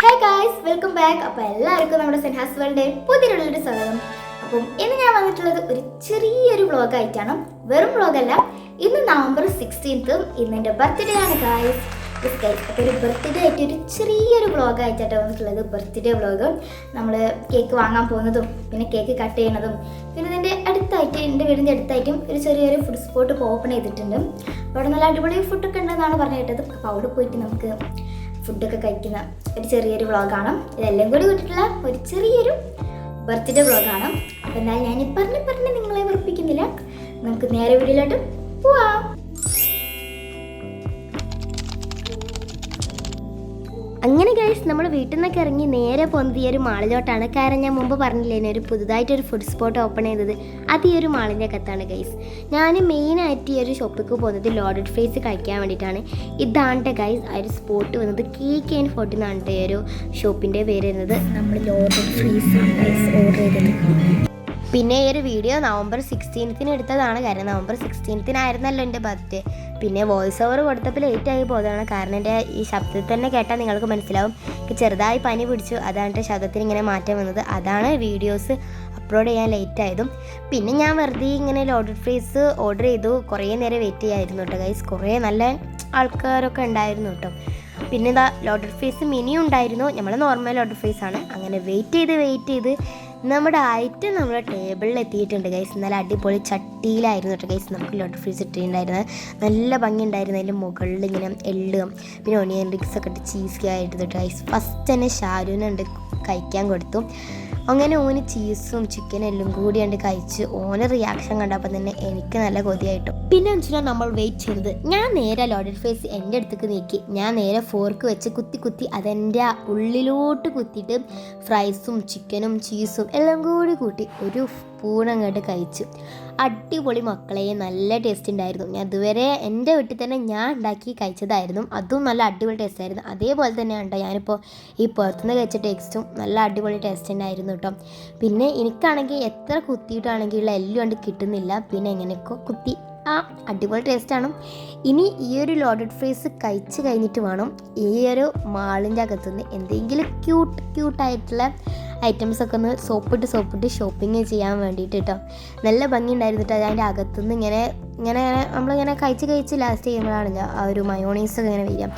Hi guys, welcome back. അപ്പോൾ എല്ലാവർക്കും നമ്മുടെ സെൻഹാസ് വേൾഡിൻ്റെ പുതിയൊരു സ്വാഗതം. അപ്പം ഇന്ന് ഞാൻ വന്നിട്ടുള്ളത് ഒരു ചെറിയൊരു വ്ളോഗായിട്ടാണ്. വെറും വ്ളോഗല്ല. ഇന്ന് നവംബർ 16 ഇന്ന് എൻ്റെ ബർത്ത്ഡേ ആണ് ഗായ്സ്. അപ്പോൾ ഒരു ബർത്ത്ഡേ ആയിട്ട് ഒരു ചെറിയൊരു വ്ളോഗായിട്ടാണ് വന്നിട്ടുള്ളത്. Birthday vlog. നമ്മൾ കേക്ക് വാങ്ങാൻ പോകുന്നതും പിന്നെ കേക്ക് കട്ട് ചെയ്യുന്നതും പിന്നെ ഇതിൻ്റെ അടുത്തായിട്ട് എൻ്റെ വീടിൻ്റെ അടുത്തായിട്ടും ഒരു ചെറിയൊരു ഫുഡ് സ്പോട്ട് ഓപ്പൺ ചെയ്തിട്ടുണ്ട്. അവിടെ നല്ല അടിപൊളി ഫുഡൊക്കെ ഉണ്ടെന്നാണ് പറഞ്ഞു കേട്ടത്. അപ്പോൾ അവിടെ പോയിട്ട് നമുക്ക് ഫുഡൊക്കെ കഴിക്കുന്ന ഒരു ചെറിയൊരു വ്ളോഗാണ്. ഇതെല്ലാം കൂടി വിട്ടിട്ടുള്ള ഒരു ചെറിയൊരു ബർത്ത്ഡേ വ്ളോഗാണ്. അപ്പോൾ എന്തായാലും ഞാൻ പറഞ്ഞ് നിങ്ങളെ വെറുപ്പിക്കുന്നില്ല. നമുക്ക് നേരെ വീഡിയോയിലോട്ട് പോവാം. അങ്ങനെ ഗൈസ് നമ്മൾ വീട്ടിൽ നിന്നൊക്കെ ഇറങ്ങി നേരെ പോകുന്നത് ഈ ഒരു മാളിലോട്ടാണ്. കാരണം ഞാൻ മുമ്പ് പറഞ്ഞില്ലേ ഒരു പുതുതായിട്ടൊരു ഫുഡ് സ്പോട്ട് ഓപ്പൺ ചെയ്തത് അത് ഈ ഒരു മാളിൻ്റെ അകത്താണ് ഗൈസ്. ഞാൻ മെയിനായിട്ട് ഈ ഒരു ഷോപ്പിലേക്ക് പോകുന്നത് ലോഡഡ് ഫ്രൈസ് കഴിക്കാൻ വേണ്ടിയിട്ടാണ്. ഇതാണ് ഗൈസ് ആ ഒരു സ്പോട്ട് വന്നത്. KK40 എന്നാണ് ഈ ഒരു ഷോപ്പിൻ്റെ പേര് വരുന്നത്. നമ്മൾ ലോഡഡ് ഫ്രൈസ് ഓർഡർ ചെയ്തത്. പിന്നെ ഈ ഒരു വീഡിയോ നവംബർ 16 എടുത്തതാണ്. കാരണം നവംബർ 16 എൻ്റെ ബർത്ത്ഡേ. പിന്നെ വോയിസ് ഓവർ കൊടുത്തപ്പോൾ ലേറ്റായി പോയതാണ്. കാരണം എൻ്റെ ഈ ശബ്ദത്തിൽ തന്നെ കേട്ടാൽ നിങ്ങൾക്ക് മനസ്സിലാവും ചെറുതായി പനി പിടിച്ചു. അതാണ് ശബ്ദത്തിന് ഇങ്ങനെ മാറ്റം വന്നത്. അതാണ് വീഡിയോസ് അപ്ലോഡ് ചെയ്യാൻ ലേറ്റായതും. പിന്നെ ഞാൻ വെറുതെ ഇങ്ങനെ ലോഡഡ് ഫ്രൈസ് ഓർഡർ ചെയ്തു. കുറേ നേരം വെയിറ്റ് ചെയ്യായിരുന്നു കേട്ടോ ഗൈസ്. കുറേ നല്ല ആൾക്കാരൊക്കെ ഉണ്ടായിരുന്നു കേട്ടോ. പിന്നെ ഇതാ ലോഡഡ് ഫ്രൈസ് മിനിയും ഉണ്ടായിരുന്നു. നമ്മൾ നോർമൽ ലോഡഡ് ഫ്രൈസ് ആണ്. അങ്ങനെ വെയിറ്റ് ചെയ്ത് നമ്മുടെ ഐറ്റം നമ്മുടെ ടേബിളിൽ എത്തിയിട്ടുണ്ട് ഗൈസ്. നല്ല അടിപൊളി ചട്ടിയിലായിരുന്നു കേട്ടോ ഗൈസ് നമുക്ക് ലോഡഡ് ഫ്രൈസ് ഇട്ടിട്ടുണ്ടായിരുന്നത്. നല്ല ഭംഗി ഉണ്ടായിരുന്നു. അതിൻ്റെ മുകളിൽ ഇങ്ങനെ എള്ളും പിന്നെ ഒണിയൻ റിങ്സ് ഒക്കെ ഇട്ട് ചീസ് ആയിരുന്നു ഗൈസ്. ഫസ്റ്റ് തന്നെ ഷാരൂനുണ്ട് കഴിക്കാൻ കൊടുത്തു. അങ്ങനെ ഓന് ചീസും ചിക്കനും എല്ലാം കൂടി കണ്ട് കഴിച്ച് ഓന് റിയാക്ഷൻ കണ്ടപ്പോൾ തന്നെ എനിക്ക് നല്ല കൊതിയായിട്ടു. പിന്നെ വെച്ചാൽ നമ്മൾ വെയിറ്റ് ചെയ്തത് ഞാൻ നേരെ ലോഡഡ് ഫ്രൈസ് എൻ്റെ അടുത്തേക്ക് നീക്കി. ഞാൻ നേരെ ഫോർക്ക് വെച്ച് കുത്തി അതെൻ്റെ ഉള്ളിലോട്ട് കുത്തിയിട്ട് ഫ്രൈസും ചിക്കനും ചീസും എല്ലാം കൂടി കൂട്ടി ഒരു സ്പൂൺ അങ്ങോട്ട് കഴിച്ചു. അടിപൊളി മക്കളെ, നല്ല ടേസ്റ്റ് ഉണ്ടായിരുന്നു. ഞാൻ ഇതുവരെ എൻ്റെ വീട്ടിൽ തന്നെ ഞാൻ ഉണ്ടാക്കി കഴിച്ചതായിരുന്നു. അതും നല്ല അടിപൊളി ടേസ്റ്റ് ആയിരുന്നു. അതേപോലെ തന്നെ ഉണ്ടോ ഞാനിപ്പോൾ ഈ പുറത്തുനിന്ന് കഴിച്ച ടേസ്റ്റും നല്ല അടിപൊളി ടേസ്റ്റ് ഉണ്ടായിരുന്നു കേട്ടോ. പിന്നെ എനിക്കാണെങ്കിൽ എത്ര കുത്തിയിട്ടാണെങ്കിലുള്ള എല്ലാം കൊണ്ട് കിട്ടുന്നില്ല. പിന്നെ എങ്ങനെയൊക്കെ കുത്തി അടിപൊളി ടേസ്റ്റാണ്. ഇനി ഈ ഒരു ലോഡഡ് ഫ്രൈസ് കഴിച്ച് കഴിഞ്ഞിട്ട് വേണം ഈ ഒരു മാളിൻ്റെ അകത്തുനിന്ന് എന്തെങ്കിലും ക്യൂട്ടായിട്ടുള്ള ഐറ്റംസൊക്കെ ഒന്ന് സോപ്പിട്ട് ഷോപ്പിംഗ് ചെയ്യാൻ വേണ്ടിയിട്ട് കേട്ടോ. നല്ല ഭംഗി ഉണ്ടായിരുന്നു കേട്ടോ. അതിൻ്റെ അകത്തുനിന്ന് ഇങ്ങനെ നമ്മളിങ്ങനെ കഴിച്ച് ലാസ്റ്റ് ചെയ്യുമ്പോഴാണല്ലോ ആ ഒരു മയോണൈസൊക്കെ ഇങ്ങനെ വരിക.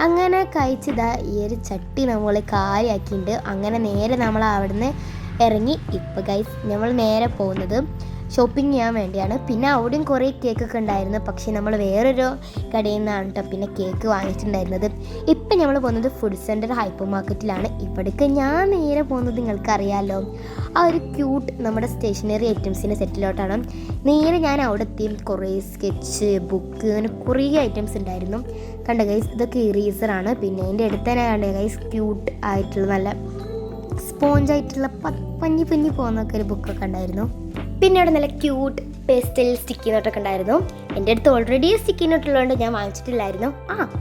അങ്ങനെ കഴിച്ചതാ ഈ ഒരു ചട്ടി നമ്മൾ കാര്യമാക്കിയിട്ടുണ്ട്. അങ്ങനെ നേരെ നമ്മൾ അവിടുന്ന് ഇറങ്ങി. ഇപ്പോൾ ഗൈസ് നമ്മൾ നേരെ പോകുന്നത് ഷോപ്പിംഗ് ചെയ്യാൻ വേണ്ടിയാണ്. പിന്നെ അവിടെയും കുറേ കേക്കൊക്കെ ഉണ്ടായിരുന്നു. പക്ഷേ നമ്മൾ വേറൊരു കടയിൽ നിന്നാണ് കേട്ടോ പിന്നെ കേക്ക് വാങ്ങിയിട്ടുണ്ടായിരുന്നത്. ഇപ്പം നമ്മൾ പോകുന്നത് ഫുഡ് സെൻറ്റർ ഹൈപ്പർ മാർക്കറ്റിലാണ്. ഇവിടേക്ക് ഞാൻ നേരെ പോകുന്നത് നിങ്ങൾക്കറിയാമല്ലോ ആ ഒരു ക്യൂട്ട് നമ്മുടെ സ്റ്റേഷനറി ഐറ്റംസിൻ്റെ സെറ്റിലോട്ടാണ്. നേരെ ഞാൻ അവിടെ എത്തി. കുറേ സ്കെച്ച് ബുക്ക് അങ്ങനെ കുറേ ഐറ്റംസ് ഉണ്ടായിരുന്നു. കണ്ട ഗൈസ് ഇതൊക്കെ ഇറേസറാണ്. പിന്നെ അതിൻ്റെ അടുത്ത് തന്നെ കണ്ട ഗൈസ് ക്യൂട്ട് ആയിട്ടുള്ള നല്ല സ്പോഞ്ചായിട്ടുള്ള പഞ്ഞി പോകുന്നൊക്കെ ഒരു ബുക്കൊക്കെ ഉണ്ടായിരുന്നു. പിന്നെ അവിടെ നല്ല ക്യൂട്ട് പേസ്റ്റൽ സ്റ്റിക്കി നോട്ടൊക്കെ ഉണ്ടായിരുന്നു. എൻ്റെ അടുത്ത് ഓൾറെഡി സ്റ്റിക്കി നോട്ട് ഉള്ളതുകൊണ്ട് ഞാൻ വാങ്ങിച്ചിട്ടില്ലായിരുന്നു.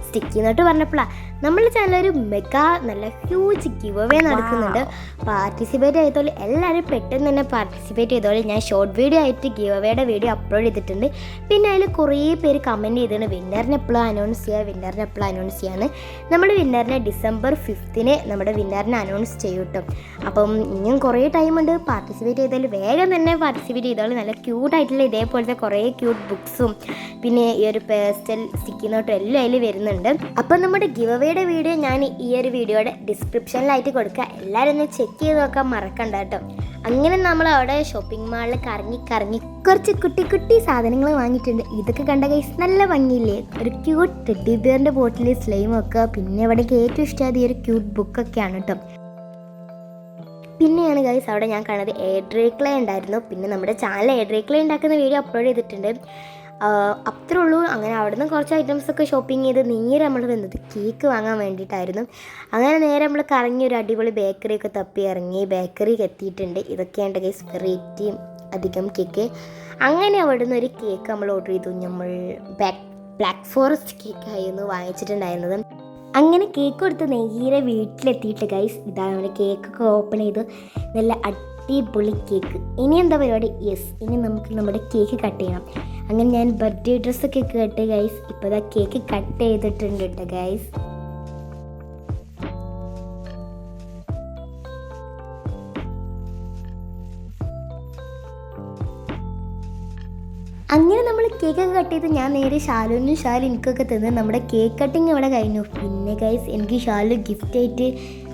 സ്റ്റിക്കി നോട്ട് പറഞ്ഞപ്പോഴാണ് നമ്മുടെ ചാനൽ ഒരു മെഗാ നല്ല ഹ്യൂജ് ഗിവ് അവേ നടക്കുന്നുണ്ട്. പാർട്ടിസിപ്പേറ്റ് ചെയ്തോളൂ. എല്ലാവരും പെട്ടെന്ന് തന്നെ പാർട്ടിസിപ്പേറ്റ് ചെയ്തോളൂ. ഞാൻ ഷോർട്ട് വീഡിയോ ആയിട്ട് ഗിവ് അവേയുടെ വീഡിയോ അപ്ലോഡ് ചെയ്തിട്ടുണ്ട്. പിന്നെ അതിൽ കുറേ പേര് കമൻറ്റ് ചെയ്തിട്ടുണ്ട് വിന്നറിനെ എപ്പോഴും അനൗൺസ് ചെയ്യാമെന്ന്. നമ്മൾ വിന്നറിനെ December 5 നമ്മുടെ വിന്നറിനെ അനൗൺസ് ചെയ്യും കേട്ടോ. അപ്പം ഇനിയും കുറേ ടൈമുണ്ട്. പാർട്ടിസിപ്പേറ്റ് ചെയ്താൽ വേഗം തന്നെ പാർട്ടിസിപ്പേറ്റ് ചെയ്തോളൂ. നല്ല ക്യൂട്ടായിട്ടുള്ള ഇതേപോലത്തെ കുറേ ക്യൂട്ട് ബുക്സും പിന്നെ ഈ ഒരു പേസ്റ്റൽ സ്റ്റിക്കി നോട്ടും എല്ലാം അതിൽ വരുന്നുണ്ട്. അപ്പം നമ്മുടെ ഗിവ് അവേയുടെ വീഡിയോ ഞാൻ ഈ ഒരു വീഡിയോയുടെ ഡിസ്ക്രിപ്ഷനിലായിട്ട് കൊടുക്കുക. എല്ലാവരും ഒന്ന് ചെക്ക് ചെയ്ത് നോക്കാൻ മറക്കണ്ട കേട്ടോ. അങ്ങനെ നമ്മൾ അവിടെ ഷോപ്പിംഗ് മാളിൽ കറങ്ങി കുറച്ച് കുട്ടി സാധനങ്ങൾ വാങ്ങിയിട്ടുണ്ട്. ഇതൊക്കെ കണ്ട ഗൈസ് നല്ല ഭംഗിയില്ലേ? ഒരു ക്യൂട്ട് ടെഡ്ഡി ബിയറിൻ്റെ ബോട്ടിൽ സ്ലൈമൊക്കെ. പിന്നെ അവിടേക്ക് ഏറ്റവും ഇഷ്ടമായത് ഈ ഒരു ക്യൂട്ട് ബുക്കൊക്കെയാണ് കേട്ടോ. പിന്നെയാണ് ഗൈസ് അവിടെ ഞാൻ കാണുന്നത് എയർ ക്ലേ ഉണ്ടായിരുന്നു. പിന്നെ നമ്മുടെ ചാനൽ എയർ ക്ലേ ഉണ്ടാക്കുന്ന വീഡിയോ അപ്ലോഡ് ചെയ്തിട്ടുണ്ട്. അത്രേ ഉള്ളൂ. അങ്ങനെ അവിടെ നിന്ന് കുറച്ച് ഐറ്റംസൊക്കെ ഷോപ്പിംഗ് ചെയ്ത് നേരെ നമ്മൾ വന്നത് കേക്ക് വാങ്ങാൻ വേണ്ടിയിട്ടായിരുന്നു. അങ്ങനെ നേരെ നമ്മൾ കറങ്ങി ഒരു അടിപൊളി ബേക്കറിയൊക്കെ തപ്പി ഇറങ്ങി ബേക്കറിക്ക് എത്തിയിട്ടുണ്ട്. ഇതൊക്കെയാണ് ഗൈസ് വെറൈറ്റി അധികം കേക്ക്. അങ്ങനെ അവിടെ നിന്ന് ഒരു കേക്ക് നമ്മൾ ഓർഡർ ചെയ്തു. നമ്മൾ ബ്ലാക്ക് ഫോറസ്റ്റ് കേക്കായിരുന്നു വാങ്ങിച്ചിട്ടുണ്ടായിരുന്നത്. അങ്ങനെ കേക്ക് കൊടുത്ത് നേരെ വീട്ടിലെത്തിയിട്ട് ഗൈസ് ഇതാണ് നമ്മുടെ കേക്കൊക്കെ ഓപ്പൺ ചെയ്ത് നല്ല അടിപൊളി കേക്ക്. ഇനി എന്താ പരിപാടി? യെസ്, ഇനി നമുക്ക് നമ്മുടെ കേക്ക് കട്ട് ചെയ്യണം. അങ്ങനെ ഞാൻ ബർത്ത്ഡേ ഡ്രസ്സൊക്കെ കേട്ട് ഗൈസ് ഇപ്പോൾ ഇതാ കേക്ക് കട്ട് ചെയ്തിട്ടുണ്ട് കേട്ടോ ഗൈസ്. അങ്ങനെ നമ്മൾ കേക്കൊക്കെ കട്ട് ചെയ്ത് ഞാൻ നേരെ ഷാലുവിനും ഷാലു എനിക്കൊക്കെ തന്ന് നമ്മുടെ കേക്ക് കട്ടിങ് ഇവിടെ കഴിഞ്ഞു. പിന്നെ ഗൈസ് എനിക്ക് ഷാലു ഗിഫ്റ്റായിട്ട്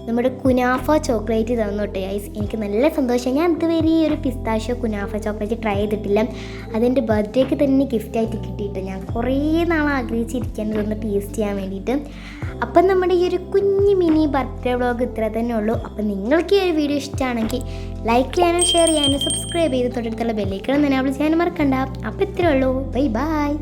നമ്മുടെ കുനാഫ ചോക്ലേറ്റ് തന്നു കേട്ടോ ഗൈസ്. എനിക്ക് നല്ല സന്തോഷം. ഞാൻ ഇതുവരെ ഈ ഒരു പിസ്താഷ്യോ കുനാഫ ചോക്ലേറ്റ് ട്രൈ ചെയ്തിട്ടില്ല. അതെൻ്റെ ബർത്ത്ഡേക്ക് തന്നെ ഗിഫ്റ്റായിട്ട് കിട്ടിയിട്ട് ഞാൻ കുറേ നാൾ ആഗ്രഹിച്ചിരിക്കാൻ ഇതൊന്ന് ടേസ്റ്റ് ചെയ്യാൻ വേണ്ടിയിട്ട്. അപ്പം നമ്മുടെ ഈ ഒരു കുഞ്ഞ് മിനി ബർത്ത്ഡേ വ്ളോഗ് ഇത്ര തന്നെ ഉള്ളൂ. അപ്പം നിങ്ങൾക്ക് ഈ ഒരു വീഡിയോ ഇഷ്ടമാണെങ്കിൽ ലൈക്ക് ചെയ്യാനും ഷെയർ ചെയ്യാനും സബ്സ്ക്രൈബ് ചെയ്ത് തൊട്ടടുത്തുള്ള ബെല്ലൈക്കൺ എനേബിൾ ചെയ്യാനും മറക്കണ്ട. അപ്പോൾ ഇത്രയേ ഉള്ളൂ. Bye bye.